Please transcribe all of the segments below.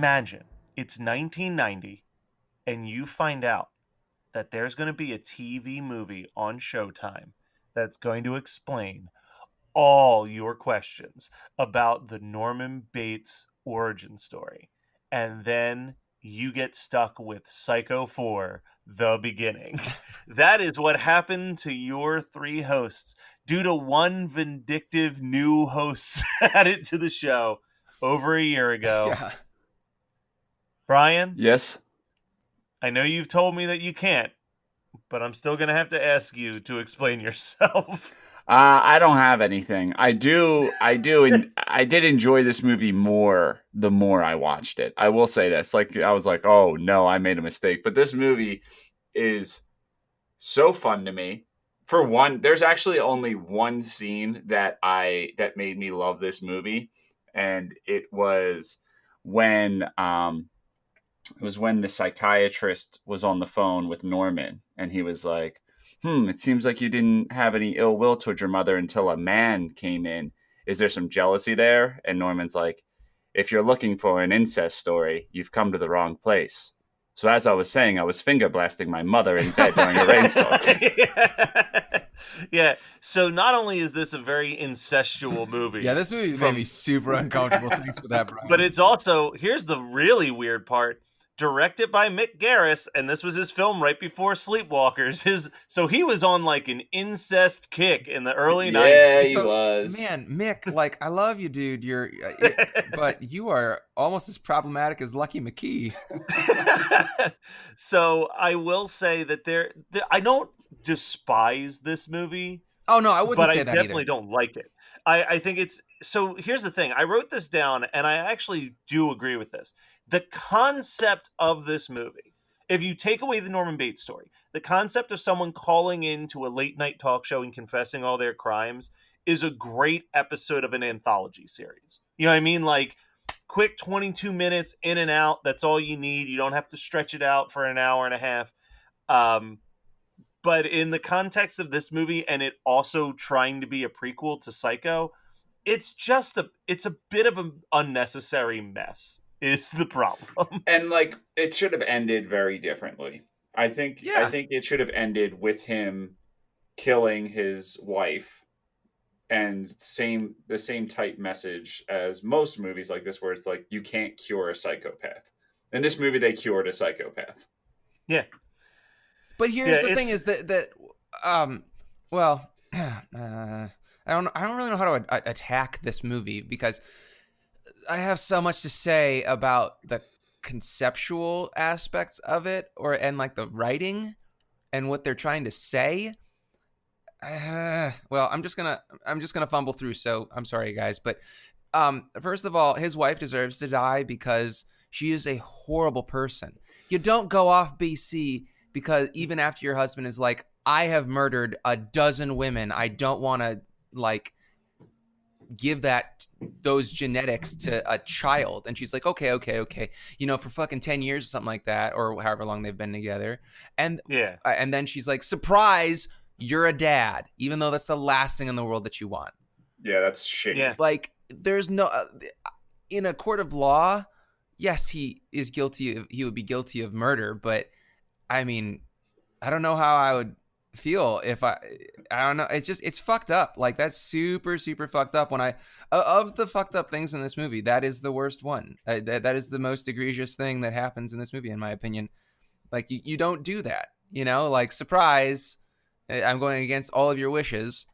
imagine it's 1990 and you find out that there's going to be a TV movie on Showtime that's going to explain all your questions about the Norman Bates origin story. And then you get stuck with Psycho 4, The Beginning. That is what happened to your three hosts due to one vindictive new host added to the show over a year ago. Yeah. Brian, Yes. I know you've told me that you can't, but I'm still going to have to ask you to explain yourself. I don't have anything. I did enjoy this movie more the more I watched it. I will say this. Like, I was like, oh no, I made a mistake. But this movie is so fun to me. For one, there's actually only one scene that made me love this movie, and it was when the psychiatrist was on the phone with Norman, and he was like, it seems like you didn't have any ill will towards your mother until a man came in. Is there some jealousy there? And Norman's like, if you're looking for an incest story, you've come to the wrong place. So as I was saying, I was finger blasting my mother in bed during a rainstorm. Yeah. So not only is this a very incestual movie. Yeah, this movie made me super uncomfortable. Thanks for that, Brian. But it's also, here's the really weird part, directed by Mick Garris, and this was his film right before Sleepwalkers. So he was on like an incest kick in the early 90s. Yeah, he was. Man, Mick, like, I love you, dude. But you are almost as problematic as Lucky McKee. So I will say that I don't despise this movie. Oh no, I wouldn't say that But I definitely either. don't like it. I think it's so. Here's the thing. I wrote this down, and I actually do agree with this. The concept of this movie, if you take away the Norman Bates story, the concept of someone calling into a late night talk show and confessing all their crimes is a great episode of an anthology series. You know what I mean? Like, quick 22 minutes in and out. That's all you need. You don't have to stretch it out for an hour and a half. But in the context of this movie, and it also trying to be a prequel to Psycho, it's a bit of an unnecessary mess is the problem. And like, it should have ended very differently. I think it should have ended with him killing his wife, and the same type message as most movies like this, where it's like, you can't cure a psychopath. In this movie, they cured a psychopath. Yeah. But here's the thing: is that I don't really know how to attack this movie, because I have so much to say about the conceptual aspects of it, and like the writing and what they're trying to say. Well, I'm just gonna fumble through. So I'm sorry, guys, but first of all, his wife deserves to die because she is a horrible person. You don't go off BC. Because even after your husband is like, I have murdered a dozen women, I don't want to like give those genetics to a child. And she's like, okay. You know, for fucking 10 years or something like that, or however long they've been together. And then she's like, surprise, you're a dad, even though that's the last thing in the world that you want. Yeah, that's shitty. Yeah. Like, there's no in a court of law, yes, he would be guilty of murder, but I mean, I don't know how I would feel if I don't know. It's fucked up. Like, that's super, super fucked up. Of the fucked up things in this movie, that is the worst one. That is the most egregious thing that happens in this movie, in my opinion. Like, you don't do that, you know, like, surprise, I'm going against all of your wishes.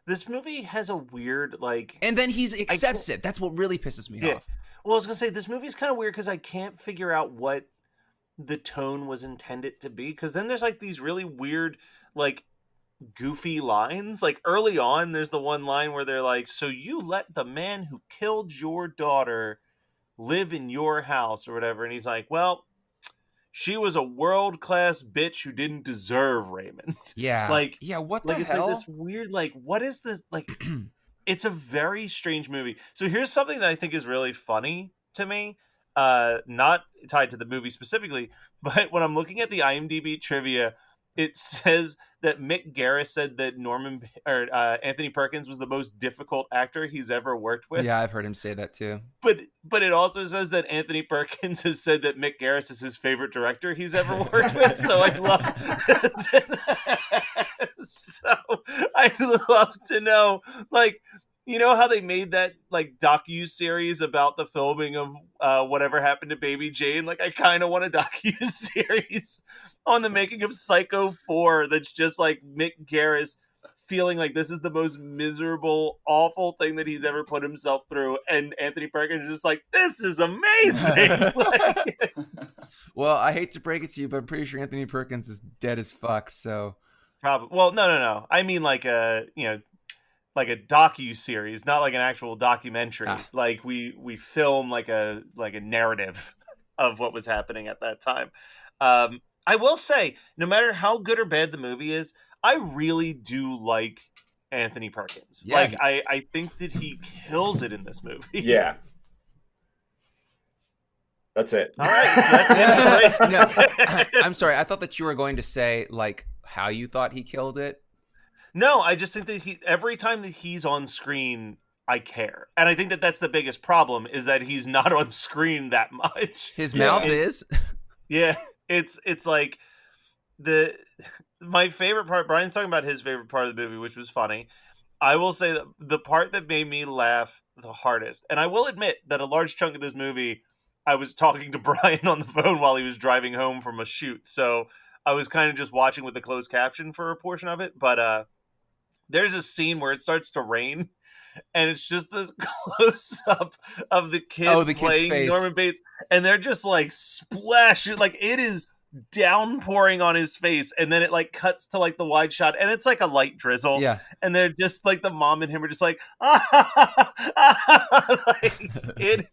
This movie has a weird, like... And then he accepts it. That's what really pisses me off. Well, I was going to say, this movie's kind of weird because I can't figure out what the tone was intended to be, because then there's like these really weird, like, goofy lines. Like, early on, there's the one line where they're like, so you let the man who killed your daughter live in your house or whatever, and he's like, well, she was a world-class bitch who didn't deserve Raymond. Yeah. Like, yeah, what the like, hell? it's like this weird, like, what is this, like... It's a very strange movie. So here's something that I think is really funny to me. Not tied to the movie specifically, but when I'm looking at the IMDb trivia, it says that Mick Garris said that Anthony Perkins was the most difficult actor he's ever worked with. Yeah, I've heard him say that too. But it also says that Anthony Perkins has said that Mick Garris is his favorite director he's ever worked with. So I'd love so I'd love to know, like, you know how they made that like docu-series about the filming of Whatever Happened to Baby Jane? Like, I kind of want a docu-series on the making of Psycho 4 that's just like Mick Garris feeling like this is the most miserable, awful thing that he's ever put himself through, and Anthony Perkins is just like, this is amazing. Like, Well, I hate to break it to you, but I'm pretty sure Anthony Perkins is dead as fuck. So probably. Well, no. I mean, like a like a docu-series, not like an actual documentary. Like we film like a narrative of what was happening at that time. I will say, no matter how good or bad the movie is, I really do like Anthony Perkins. Yeah, like, I think that he kills it in this movie. Yeah. That's it. All right. So no, I'm sorry. I thought that you were going to say like how you thought he killed it. No, I just think that every time that he's on screen, I care. And I think that that's the biggest problem, is that he's not on screen that much. His mouth is. Yeah. It's like my favorite part. Brian's talking about his favorite part of the movie, which was funny. I will say that the part that made me laugh the hardest, and I will admit that a large chunk of this movie, I was talking to Brian on the phone while he was driving home from a shoot. So I was kind of just watching with the closed caption for a portion of it. But there's a scene where it starts to rain, and it's just this close up of the kid playing face. Norman Bates, and they're just like splashing, like it is downpouring on his face, and then it like cuts to like the wide shot, and it's like a light drizzle. Yeah, and they're just like, the mom and him are just like, like, it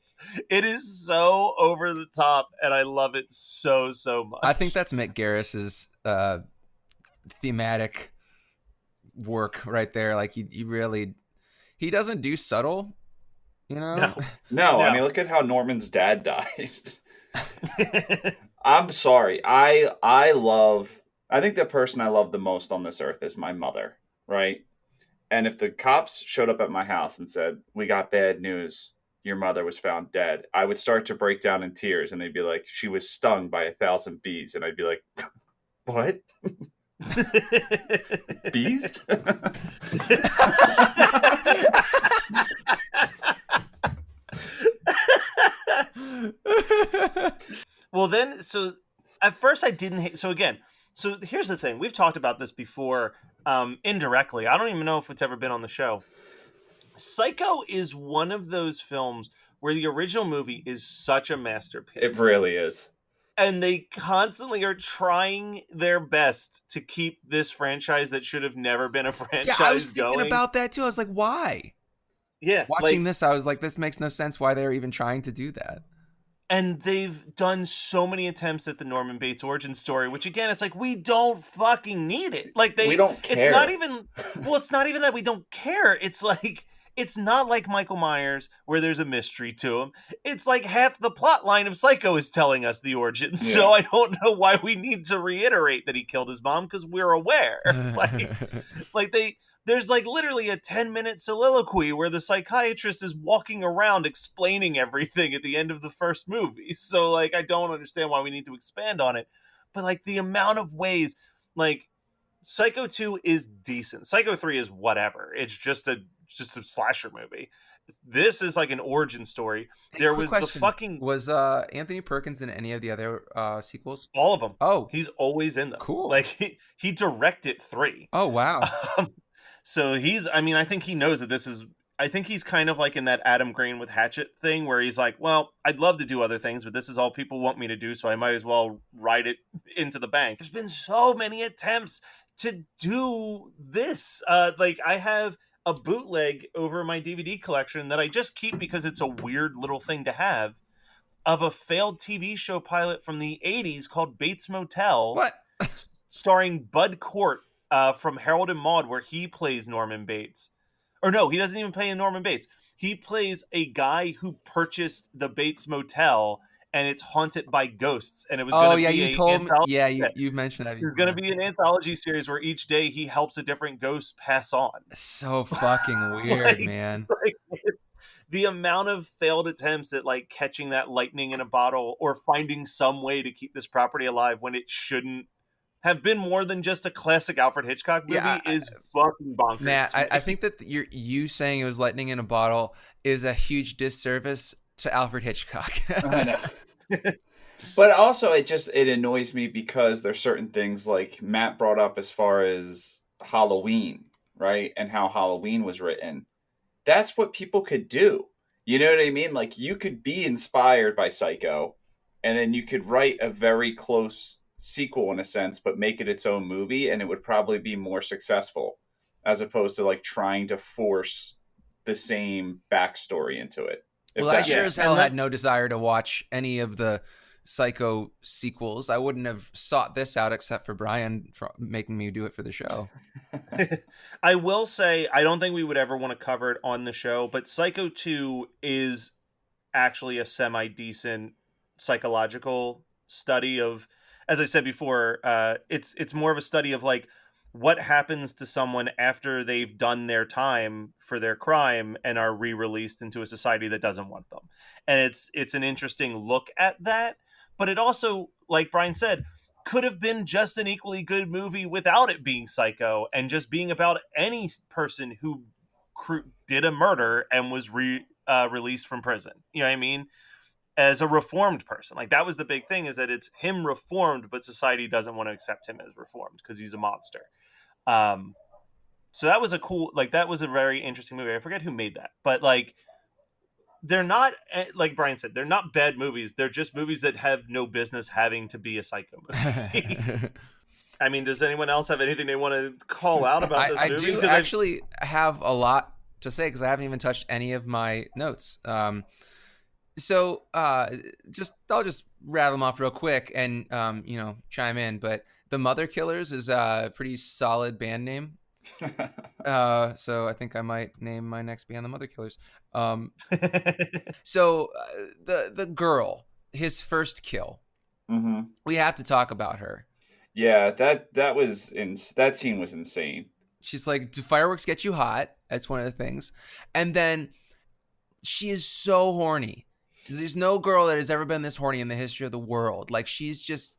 is so over the top, and I love it so much. I think that's Mick Garris's thematic work right there. Like he doesn't do subtle, you know. No. I mean, look at how Norman's dad dies. I'm sorry. I think the person I love the most on this earth is my mother, right? And if the cops showed up at my house and said, "We got bad news, your mother was found dead," I would start to break down in tears, and they'd be like, "She was stung by 1,000 bees," and I'd be like, "What?" Bees? Well, then, so at first I didn't hate. So again, so here's the thing. We've talked about this before, indirectly. I don't even know if it's ever been on the show. Psycho is one of those films where the original movie is such a masterpiece. It really is. And they constantly are trying their best to keep this franchise that should have never been a franchise I was thinking going. about that too. I was like, why? Yeah. Watching this, I was like, this makes no sense why they're even trying to do that. And they've done so many attempts at the Norman Bates origin story, which again, it's like, we don't fucking need it. Like, we don't care. It's not even, well, it's not even that we don't care. It's like, it's not like Michael Myers where there's a mystery to him. It's like half the plot line of Psycho is telling us the origin. Yeah. So I don't know why we need to reiterate that he killed his mom, because we're aware. There's like literally a 10-minute soliloquy where the psychiatrist is walking around explaining everything at the end of the first movie. So like, I don't understand why we need to expand on it. But like, the amount of ways, like, Psycho 2 is decent. Psycho 3 is whatever. It's just a slasher movie. This is like an origin story. There was question. the fucking... Was Anthony Perkins in any of the other sequels? All of them. Oh. He's always in them. Cool. Like, he directed 3. Oh, wow. So he's, I mean, I think he knows that this is, I think he's kind of like in that Adam Green with Hatchet thing where he's like, well, I'd love to do other things, but this is all people want me to do, so I might as well ride it into the bank. There's been so many attempts to do this. Like, I have a bootleg over my DVD collection that I just keep because it's a weird little thing to have, of a failed TV show pilot from the 80s called Bates Motel. What? Starring Bud Cort. From Harold and Maude, where he plays Norman Bates. Or no, he doesn't even play Norman Bates. He plays a guy who purchased the Bates Motel and it's haunted by ghosts, and it was going Oh to yeah, be you a told me. anthology. Yeah, you mentioned that There's going to before. be an anthology series where each day he helps a different ghost pass on. So fucking weird, like, man. like the amount of failed attempts at like catching that lightning in a bottle or finding some way to keep this property alive when it shouldn't have been more than just a classic Alfred Hitchcock movie Yeah, is fucking bonkers Matt, to I me. think that you saying it was lightning in a bottle is a huge disservice to Alfred Hitchcock. I know. But also, it annoys me because there's certain things like Matt brought up as far as Halloween, right, and how Halloween was written. That's what people could do. You know what I mean? Like you could be inspired by Psycho, and then you could write a very close sequel in a sense, but make it its own movie, and it would probably be more successful, as opposed to like trying to force the same backstory into it. If Well, I that sure Yeah, as makes hell and sense. had let no desire to watch any of the Psycho sequels. I wouldn't have sought this out except for Brian making me do it for the show. I will say I don't think we would ever want to cover it on the show, but Psycho 2 is actually a semi decent psychological study of, as I said before, it's more of a study of like what happens to someone after they've done their time for their crime and are re-released into a society that doesn't want them. And it's an interesting look at that, but it also, like Brian said, could have been just an equally good movie without it being Psycho and just being about any person who did a murder and was released from prison. You know what I mean? As a reformed person, like that was the big thing, is that it's him reformed, but society doesn't want to accept him as reformed because he's a monster. Um, so that was a cool, like that was a very interesting movie. I forget who made that, but like they're not like Brian said, they're not bad movies. They're just movies that have no business having to be a Psycho movie. I mean, does anyone else have anything they want to call out about this I movie? do Because I've actually have a lot to say because I haven't even touched any of my notes. So just I'll just rattle them off real quick and chime in. But the Mother Killers is a pretty solid band name. So I think I might name my next band the Mother Killers. So the girl, his first kill, Mm-hmm. we have to talk about her. Yeah, that scene was insane. She's like, do fireworks get you hot? That's one of the things. And then she is so horny. There's no girl that has ever been this horny in the history of the world. Like, she's just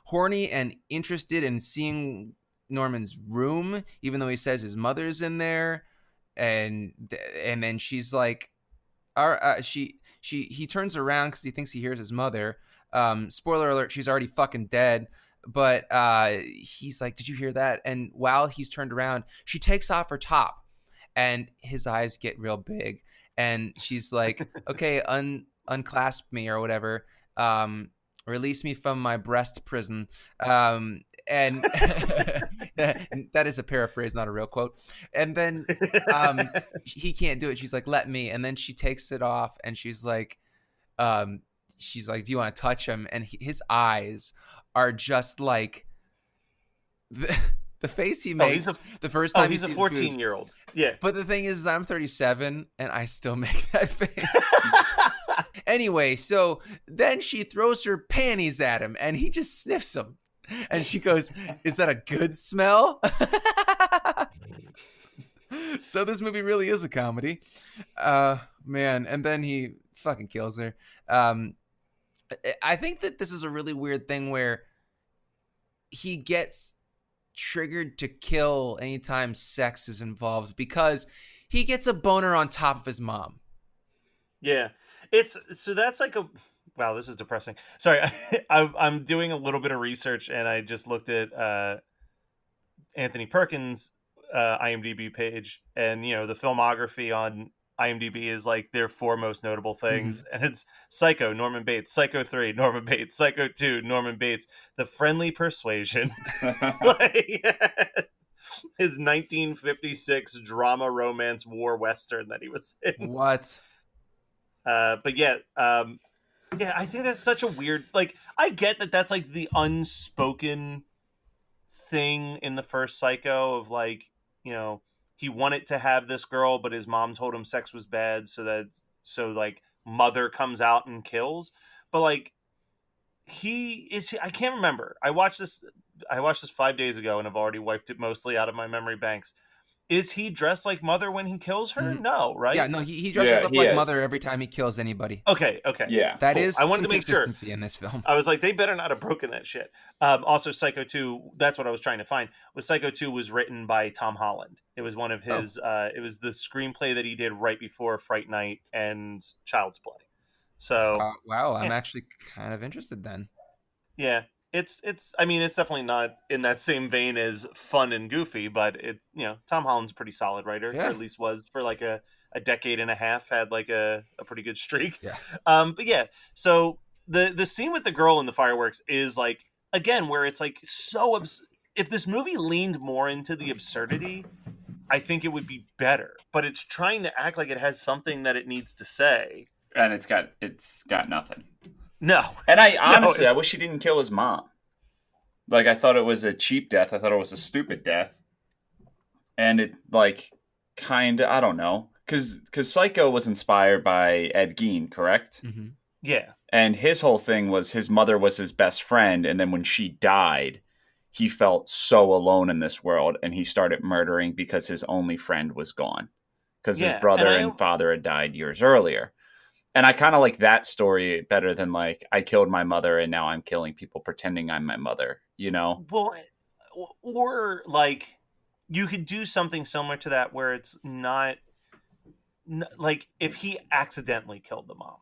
horny and interested in seeing Norman's room, even though he says his mother's in there. And then she's like, he turns around because he thinks he hears his mother. Spoiler alert, she's already fucking dead. But he's like, did you hear that? And while he's turned around, she takes off her top and his eyes get real big. And she's like, okay, unclasp me or whatever. Release me from my breast prison. And that is a paraphrase, not a real quote. And then he can't do it. She's like, let me. And then she takes it off and she's like, do you want to touch him? And his eyes are just like the face he makes the first time he he's a sees 14-year-old. Yeah. But the thing is, I'm 37 and I still make that face. Anyway, so then she throws her panties at him and he just sniffs them. And she goes, is that a good smell? So this movie really is a comedy. Man. And then he fucking kills her. I think that this is a really weird thing where he gets triggered to kill anytime sex is involved because he gets a boner on top of his mom. Yeah. That's like a wow, this is depressing. Sorry, I'm doing a little bit of research and I just looked at Anthony Perkins' IMDb page, and the filmography on IMDb is like their four most notable things, and it's Psycho, Norman Bates; Psycho 3, Norman Bates; Psycho 2, Norman Bates; The Friendly Persuasion, like, his 1956 drama, romance, war western that he was in. What? But yeah, I think that's such a weird. Like, I get that that's like the unspoken thing in the first Psycho of like, he wanted to have this girl, but his mom told him sex was bad, so like mother comes out and kills. but like I can't remember. I watched this 5 days ago and I've already wiped it mostly out of my memory banks. Is he dressed like Mother when he kills her? Mhm. No, Yeah, right? no, he dresses Yeah, up he like is. Mother every time he kills anybody. Okay, Yeah. That cool. is I wanted some to make sure. consistency in this film. I was like, they better not have broken that shit. Also, Psycho 2, that's what I was trying to find. Was Psycho 2 was written by Tom Holland. It was one of Oh. his, it was the screenplay that he did right before Fright Night and Child's Play. So, Wow, I'm yeah. actually kind of interested then. Yeah. I mean, it's definitely not in that same vein as fun and goofy, but Tom Holland's a pretty solid writer, or Yeah. at least was for like a decade and a half, had like a pretty good streak. Yeah. But yeah, so the scene with the girl in the fireworks is like, again, where it's like so if this movie leaned more into the absurdity, I think it would be better. But it's trying to act like it has something that it needs to say. And it's got nothing. No. And I honestly, I wish he didn't kill his mom. Like, I thought it was a cheap death. I thought it was a stupid death. And it, like, kind of, I don't know. Because Psycho was inspired by Ed Gein, correct? Mm-hmm. Yeah. And his whole thing was his mother was his best friend. And then when she died, he felt so alone in this world. And he started murdering because his only friend was gone. Because his brother and father had died years earlier. And I kind of like that story better than like I killed my mother and now I'm killing people pretending I'm my mother, you know? Well, or like you could do something similar to that where it's not like if he accidentally killed the mom.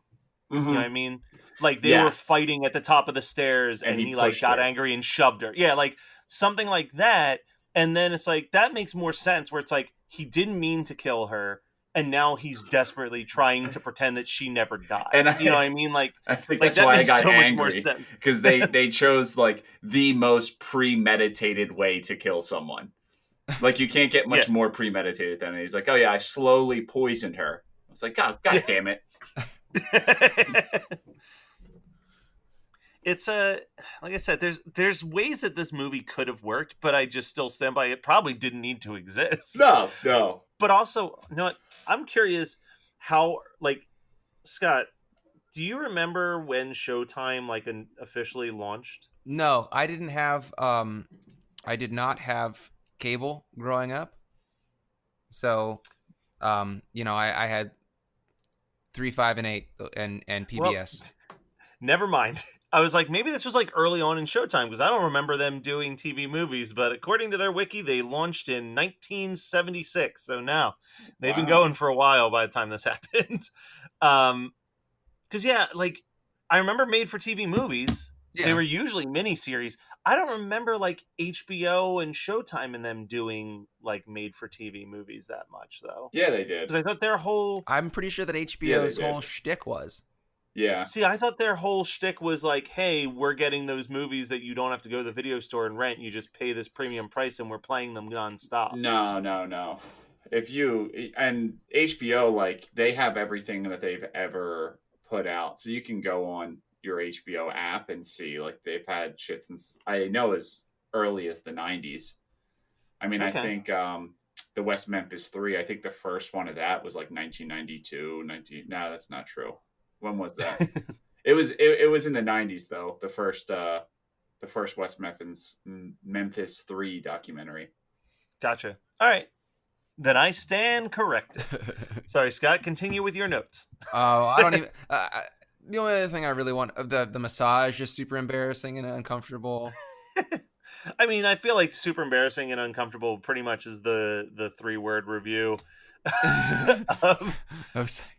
You know what I mean? Like they were fighting at the top of the stairs and he like got angry and shoved her. Yeah, like something like that. And then it's like that makes more sense where it's like he didn't mean to kill her. And now he's desperately trying to pretend that she never died. And you know what I mean? Like I think that's why I got angry because they chose like the most premeditated way to kill someone. Like you can't get much more premeditated than it. He's like, oh yeah, I slowly poisoned her. I was like, God damn it! It's like I said, there's ways that this movie could have worked, but I just still stand by it. Probably didn't need to exist. No. But also, you know what? I'm curious how, like, Scott, do you remember when Showtime like officially launched? No, I didn't have. I did not have cable growing up, so, I had 3, 5, and 8, and PBS. Well, never mind. I was like, maybe this was like early on in Showtime because I don't remember them doing TV movies. But according to their wiki, they launched in 1976. So now they've been going for a while by the time this happened. Because like I remember made-for-TV movies. Yeah. They were usually miniseries. I don't remember like HBO and Showtime and them doing like made-for-TV movies that much though. Yeah, they did. Because I thought their whole. I'm pretty sure that HBO's whole shtick was. Yeah. See, I thought their whole shtick was like, hey, we're getting those movies that you don't have to go to the video store and rent. You just pay this premium price and we're playing them nonstop. No. If you, and HBO, like, they have everything that they've ever put out. So you can go on your HBO app and see, like, they've had shit since, I know, as early as the 90s. I mean, okay. I think the West Memphis 3, I think the first one of that was like 1992. No, that's not true. When was that? It was in the 90s though. The first West Memphis 3 documentary. Gotcha. All right. Then I stand corrected. Sorry, Scott, continue with your notes. Oh, I don't even the only other thing I really want, the massage is super embarrassing and uncomfortable. I mean, I feel like super embarrassing and uncomfortable pretty much is the 3-word review of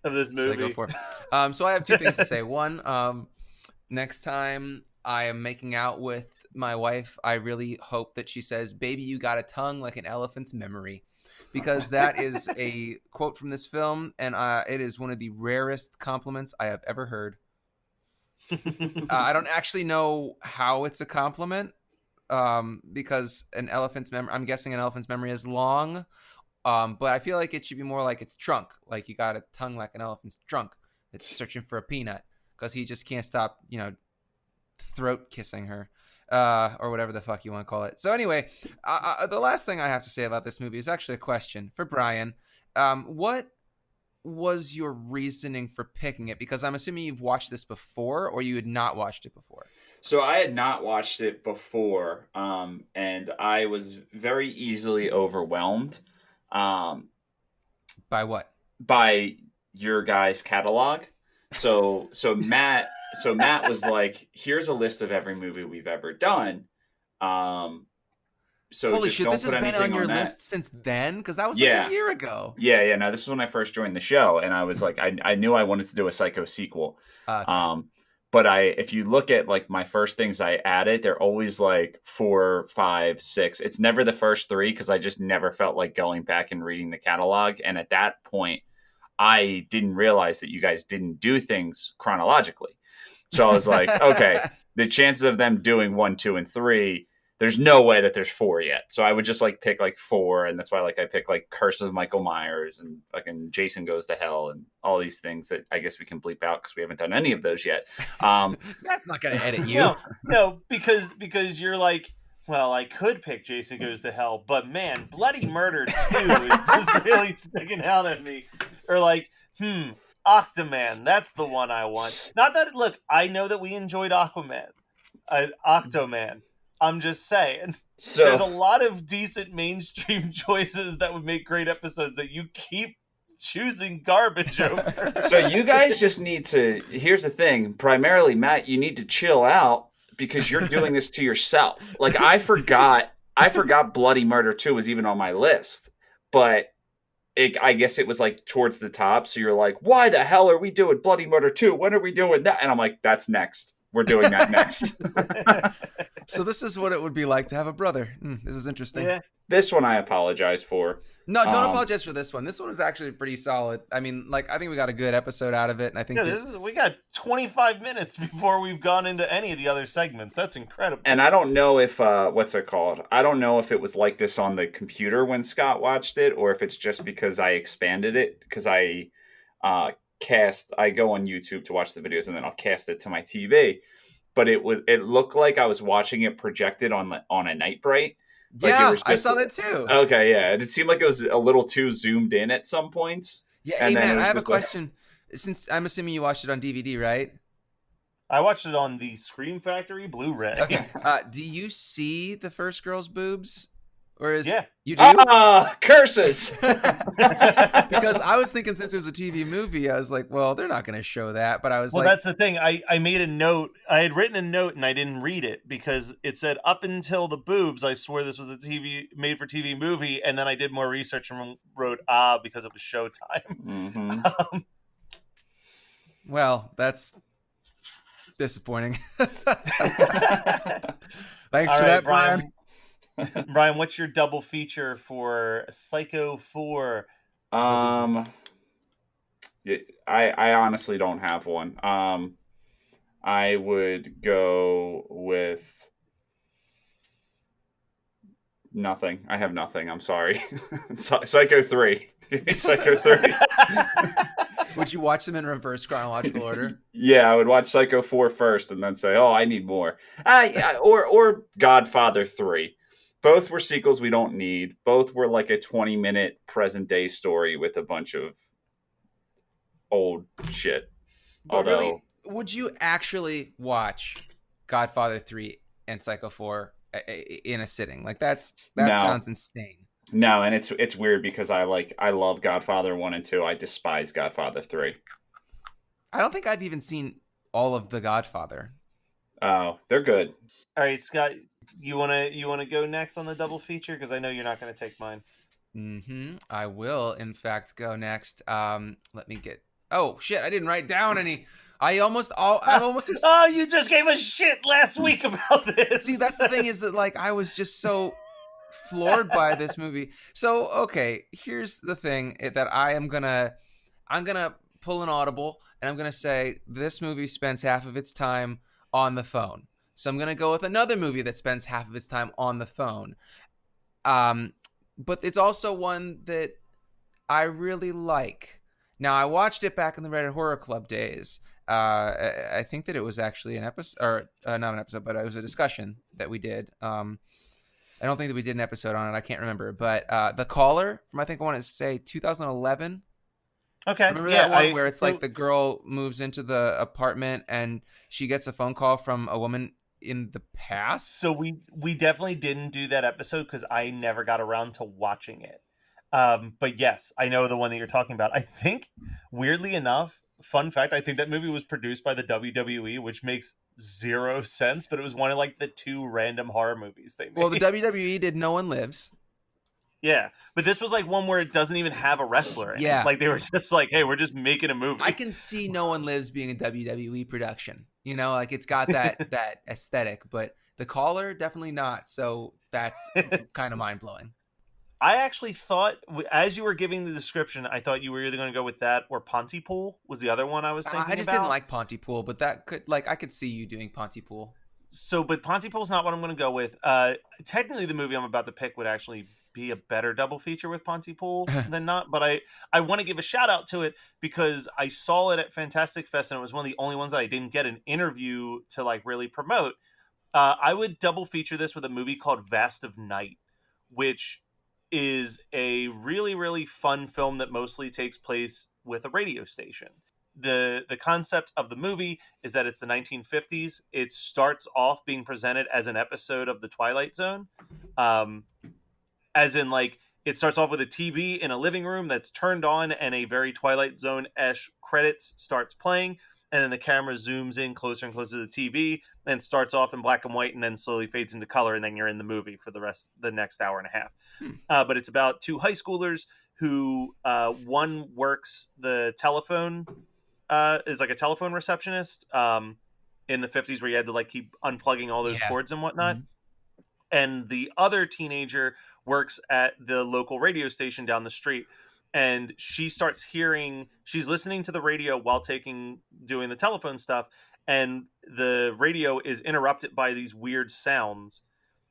this movie. Go for it. So I have 2 things to say. One, next time I am making out with my wife, I really hope that she says, "Baby, you got a tongue like an elephant's memory," because that is a quote from this film, and it is one of the rarest compliments I have ever heard. I don't actually know how it's a compliment, because an elephant's memory, I'm guessing an elephant's memory is long. But I feel like it should be more like it's trunk. Like you got a tongue like an elephant's trunk that's searching for a peanut because he just can't stop, throat kissing her, or whatever the fuck you want to call it. So anyway, the last thing I have to say about this movie is actually a question for Brian. What was your reasoning for picking it? Because I'm assuming you've watched this before, or you had not watched it before. So I had not watched it before, and I was very easily overwhelmed um, By what? by your guys' catalog. So Matt was like, "Here's a list of every movie we've ever done. Um, so Holy just shit, don't this put has been anything on your on that." list since then? Because that was like Yeah, a year ago. yeah. No, this is when I first joined the show, and I was like, I knew I wanted to do a Psycho sequel. Okay. Um, but if you look at like my first things I added, they're always like 4, 5, 6. It's never the first 3 because I just never felt like going back and reading the catalog. And at that point, I didn't realize that you guys didn't do things chronologically. So I was like, okay, the chances of them doing 1, 2, and 3, there's no way that there's 4 yet. So I would just like pick like 4, and that's why like I pick like Curse of Michael Myers and fucking Jason Goes to Hell and all these things that I guess we can bleep out because we haven't done any of those yet. That's not going to edit you. No, because you're like, well, I could pick Jason Goes to Hell, but man, Bloody Murder 2 is just really sticking out at me. Or like, Octoman, that's the one I want. Not that, look, I know that we enjoyed Octoman. I'm just saying, there's a lot of decent mainstream choices that would make great episodes that you keep choosing garbage over. So you guys just need to, here's the thing, primarily Matt, you need to chill out because you're doing this to yourself. Like I forgot Bloody Murder 2 was even on my list, but I guess it was like towards the top. So you're like, why the hell are we doing Bloody Murder 2? When are we doing that? And I'm like, that's next. We're doing that next. So this is what it would be like to have a brother. This is interesting. Yeah. This one I apologize for. No, don't apologize for this one. This one was actually pretty solid. I mean, like, I think we got a good episode out of it, and I think we got 25 minutes before we've gone into any of the other segments. That's incredible. And I don't know if what's it called? I don't know if it was like this on the computer when Scott watched it, or if it's just because I expanded it because I go on YouTube to watch the videos and then I'll cast it to my TV. But it looked like I was watching it projected on a night bright. Like yeah, it was just, I saw that too. Okay, yeah. It seemed like it was a little too zoomed in at some points. Yeah, hey man, I have a question. Since I'm assuming you watched it on DVD, right? I watched it on the Scream Factory Blu-ray. Okay. Do you see the first girl's boobs? Or you do? Curses! Because I was thinking since it was a TV movie, I was like, well, they're not going to show that. But I was that's the thing. I made a note. I had written a note and I didn't read it because it said up until the boobs, I swore this was a made-for-TV movie. And then I did more research and wrote, because it was Showtime. Mm-hmm. Well, that's disappointing. Thanks for that, Brian. Brian, what's your double feature for Psycho 4? I honestly don't have one. I would go with nothing. I have nothing. I'm sorry. Psycho 3. Psycho 3. Would you watch them in reverse chronological order? Yeah, I would watch Psycho 4 first and then say, oh, I need more. Or Godfather 3. Both were sequels we don't need. Both were like a 20-minute present-day story with a bunch of old shit. But really, would you actually watch Godfather 3 and Psycho 4 in a sitting? Like that sounds insane. No, and it's weird because I love Godfather 1 and 2. I despise Godfather 3. I don't think I've even seen all of The Godfather. Oh, they're good. All right, Scott, you wanna go next on the double feature because I know you're not gonna take mine. I will, in fact, go next. Let me get. Oh shit! I didn't write down any. I'm almost. Oh, you just gave us shit last week about this. See, that's the thing is that like I was just so floored by this movie. So okay, here's the thing that I'm gonna pull an audible and I'm gonna say this movie spends half of its time on the phone. So I'm going to go with another movie that spends half of its time on the phone. But it's also one that I really like. Now, I watched it back in the Reddit Horror Club days. I think that it was actually an episode, or not an episode, but it was a discussion that we did. I don't think that we did an episode on it. I can't remember. But The Caller from, I think I want to say 2011. Okay. Remember Yeah. that one where it's like the girl moves into the apartment and she gets a phone call from a woman in the past? So we definitely didn't do that episode because I never got around to watching it. But yes, I know the one that you're talking about. I think, weirdly enough, fun fact, I think that movie was produced by the WWE, which makes zero sense. But it was one of like the two random horror movies they Well, the made. WWE did No One Lives. Yeah, but this was like one where it doesn't even have a wrestler in it. Yeah. Like they were just like, "Hey, we're just making a I movie." can see No One Lives being a WWE production. You know, like it's got that aesthetic, but The Caller definitely not. So that's kind of mind blowing. I actually thought, as you were giving the description, I thought you were either going to go with that or Pontypool was the other one I was I thinking just didn't about. like Pontypool, but that could like I could see you doing Pontypool. So, but Pontypool's not what I'm going to go with. Technically, the movie I'm about to pick would actually be a better double feature with Pontypool than not. But I want to give a shout out to it because I saw it at Fantastic Fest and it was one of the only ones that I didn't get an interview to like really promote. I would double feature this with a movie called Vast of Night, which is a really really fun film that mostly takes place with a radio station. The concept of the movie is that it's the 1950s. It starts off being presented as an episode of the Twilight Zone, um, as in like it starts off with a TV in a living room that's turned on and a very Twilight Zone-esque credits starts playing, and then the camera zooms in closer and closer to the TV and starts off in black and white and then slowly fades into color, and then you're in the movie for the next hour and a half. Hmm. But it's about two high schoolers who one works the telephone, is like a telephone receptionist, in the 50s where you had to like keep unplugging all those Yeah. cords and whatnot. Mhm. And the other teenager works at the local radio station down the street, and she's listening to the radio while doing the telephone stuff, and the radio is interrupted by these weird sounds.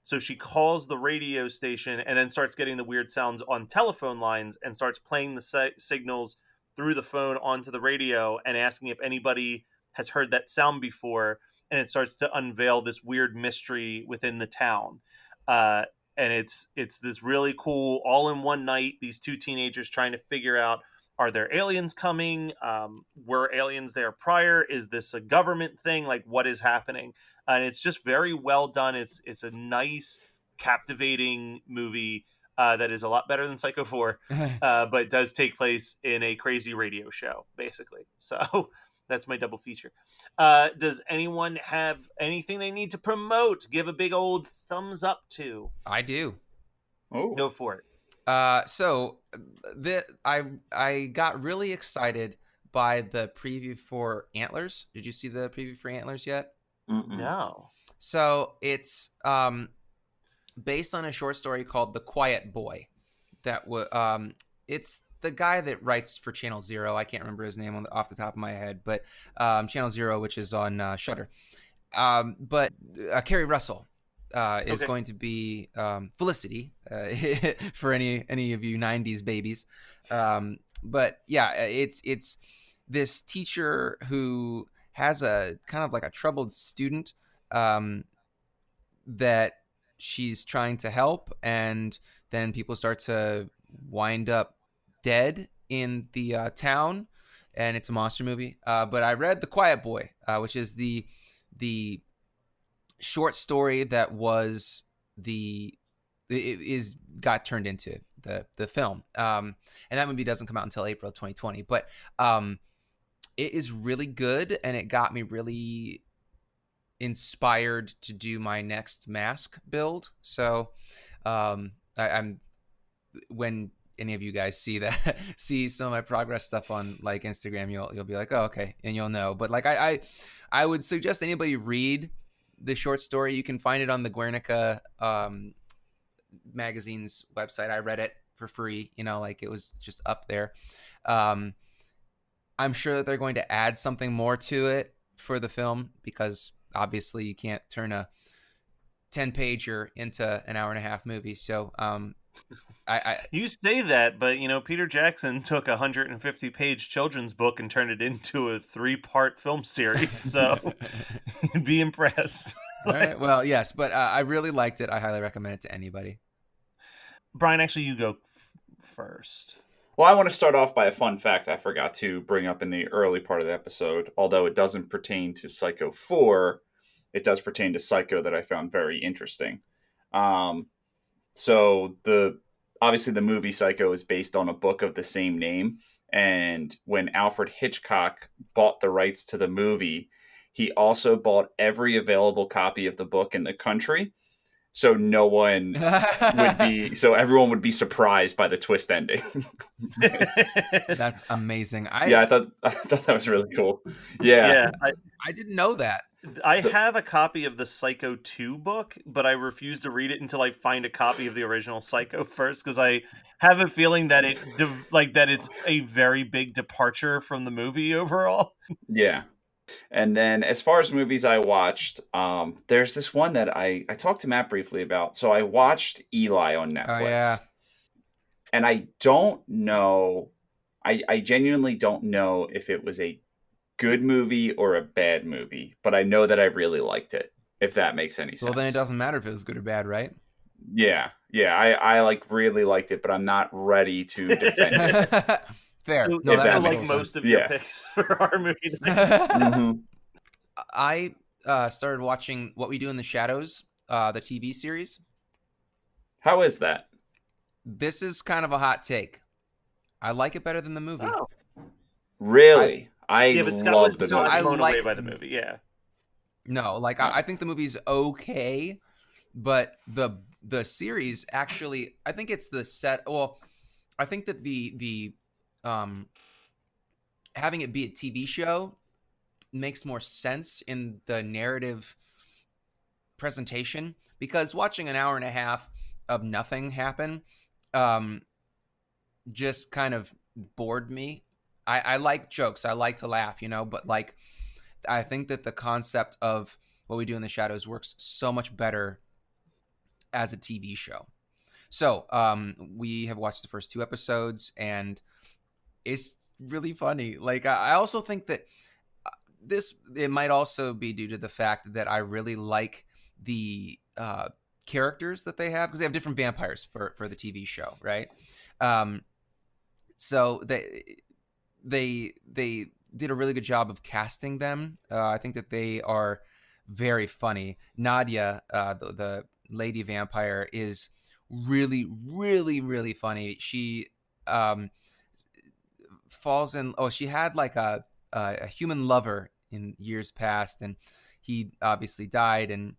So she calls the radio station and then starts getting the weird sounds on telephone lines and starts playing the signals through the phone onto the radio and asking if anybody has heard that sound before. And it starts to unveil this weird mystery within the town. Uh, and it's this really cool all in one night. These two teenagers trying to figure out, are there aliens coming? Were aliens there prior? Is this a government thing? Like, what is happening? And it's just very well done. It's a nice, captivating movie that is a lot better than Psycho 4, but does take place in a crazy radio show, basically. So that's my double feature. Does anyone have anything they need to promote? Give a big old thumbs up to. I do. Oh, Go for it. So I got really excited by the preview for Antlers. Did you see the preview for Antlers yet? No. So it's based on a short story called The Quiet Boy. It's the guy that writes for Channel Zero. I can't remember his name off the top of my head, but Channel Zero, which is on Shudder. But Carrie Russell is going to be Felicity for any of you '90s babies. But yeah, it's this teacher who has a kind of like a troubled student that she's trying to help, and then people start to wind up dead in the town, and it's a monster movie. But I read The Quiet Boy, which is the short story that was got turned into the film, and that movie doesn't come out until April of 2020. But it is really good, and it got me really inspired to do my next mask build. So I'm when any of you guys see that see some of my progress stuff on like Instagram, you'll be like, oh, okay, and you'll know. But like I would suggest anybody read the short story. You can find it on the Guernica magazine's website. I read it for free, like it was just up there. I'm sure that they're going to add something more to it for the film, because obviously you can't turn a 10-pager into an hour and a half movie. So you say that, but Peter Jackson took a 150-page children's book and turned it into a 3-part film series, so you'd be impressed. All right, well, yes, but I really liked it. I highly recommend it to anybody. Brian, actually, you go first. Well, I want to start off by a fun fact I forgot to bring up in the early part of the episode. Although it doesn't pertain to Psycho 4, it does pertain to Psycho that I found very interesting. Um, so the obviously the movie Psycho is based on a book of the same name, and when Alfred Hitchcock bought the rights to the movie, he also bought every available copy of the book in the country, so no one would be so everyone would be surprised by the twist ending. That's amazing. Yeah, I thought that was really cool. Yeah. Yeah, I didn't know that. I So, have a copy of the Psycho 2 book, but I refuse to read it until I find a copy of the original Psycho first, because I have a feeling that that it's a very big departure from the movie overall. yeah. And then as far as movies I watched, there's this one that I talked to Matt briefly about. So I watched Eli on Oh yeah. Netflix. And I don't know, I genuinely don't know if it was a good movie or a bad movie, but I know that I really liked it, if that makes any Well, then it sense. doesn't matter if it was good or bad, right? Yeah, yeah, I like really liked it, but I'm not ready to defend it. Fair. So, No, If that that makes like makes total most of your yeah. picks for our movie night. sense. hmm I started watching What We Do in the Shadows, the TV series. How is that? This is kind of a hot take. I like it better than the movie. Oh, I Really? I yeah, but Scott was love the so not I movie. blown away like by the movie. Yeah, no, like Oh, I think the movie's okay, but the series actually, I think it's the set. Well, I think that the um having it be a TV show makes more sense in the narrative presentation, because watching an hour and a half of nothing happen um just kind of bored me. I like jokes, I like to laugh, but like I think that the concept of What We Do in the Shadows works so much better as a TV show. So we have watched the first two episodes, and it's really funny. Like I also think that this it might also be due to the fact that I really like the characters that they have, because they have different vampires for the TV show, right? Um, so they did a really good job of casting them. I think that they are very funny. Nadia, the lady vampire, is really, really, really funny. She um, falls in. Oh, she had like a human lover in years past, and he obviously died. And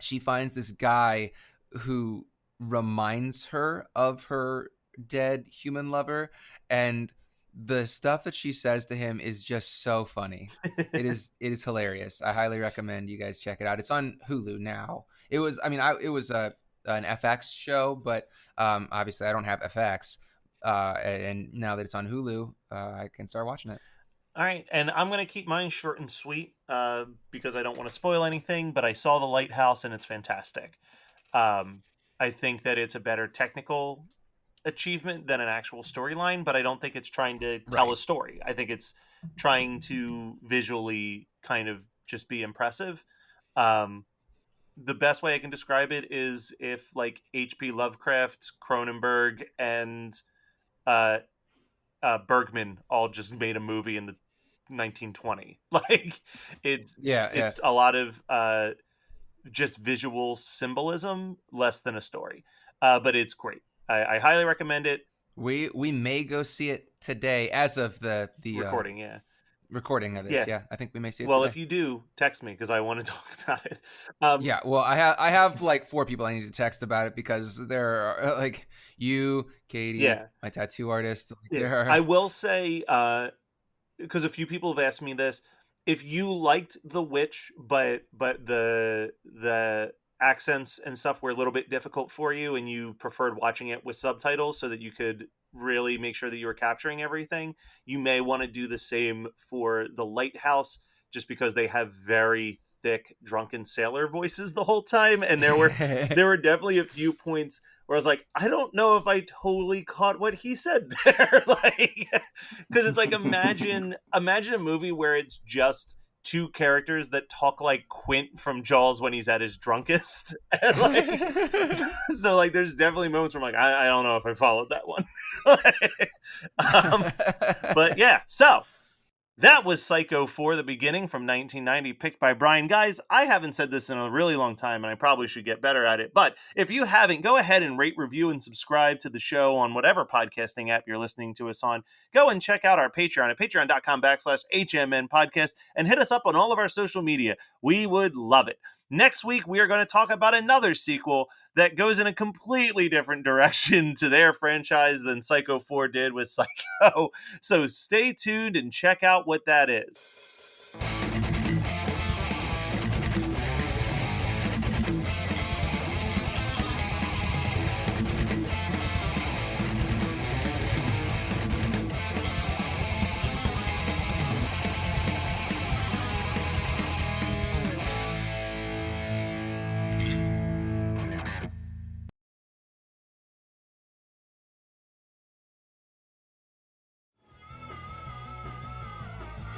she finds this guy who reminds her of her dead human lover, and the stuff that she says to him is just so funny. It is hilarious. I highly recommend you guys check it out. It's on Hulu now. It was it was an FX show, but obviously I don't have FX, and now that it's on Hulu, I can start watching it. all right, and I'm gonna keep mine short and sweet because I don't want to spoil anything. But I saw The Lighthouse, and it's fantastic. Um, I think that it's a better technical achievement than an actual storyline, but I don't think it's trying to tell Right. a story. I think it's trying to visually kind of just be impressive. Um, the best way I can describe it is if like H.P. Lovecraft, Cronenberg, and uh, Bergman all just made a movie in the 1920. Like it's Yeah, yeah. it's a lot of just visual symbolism less than a story, but it's great. I highly recommend it. We may go see it today, as of the Recording, yeah. recording of this. Yeah. Yeah, I think we may see it Well, today. if you do, text me because I want to talk about it. Yeah, well, I have like four people I need to text about it, because there are like you, Katie, Yeah, my tattoo artist. Like, yeah. there are I will say, because a few people have asked me this, if you liked The Witch, but the accents and stuff were a little bit difficult for you, and you preferred watching it with subtitles so that you could really make sure that you were capturing everything, you may want to do the same for The Lighthouse, just because they have very thick drunken sailor voices the whole time, and there were definitely a few points where I was like, I don't know if I totally caught what he said there. Like, because it's like imagine a movie where it's just two characters that talk like Quint from Jaws when he's at his drunkest. And like, so like, there's definitely moments where I'm like, I don't know if I followed that one. But yeah, so that was Psycho 4, The Beginning from 1990, picked by Brian. Guys, I haven't said this in a really long time, and I probably should get better at it. But if you haven't, go ahead and rate, review, and subscribe to the show on whatever podcasting app you're listening to us on. Go and check out our Patreon at patreon.com/HMN podcast and hit us up on all of our social media. We would love it. Next week, we are going to talk about another sequel that goes in a completely different direction to their franchise than Psycho 4 did with Psycho. So stay tuned and check out what that is.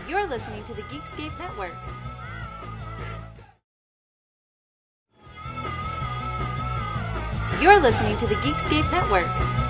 You're listening to the Geekscape Network. You're listening to the Geekscape Network.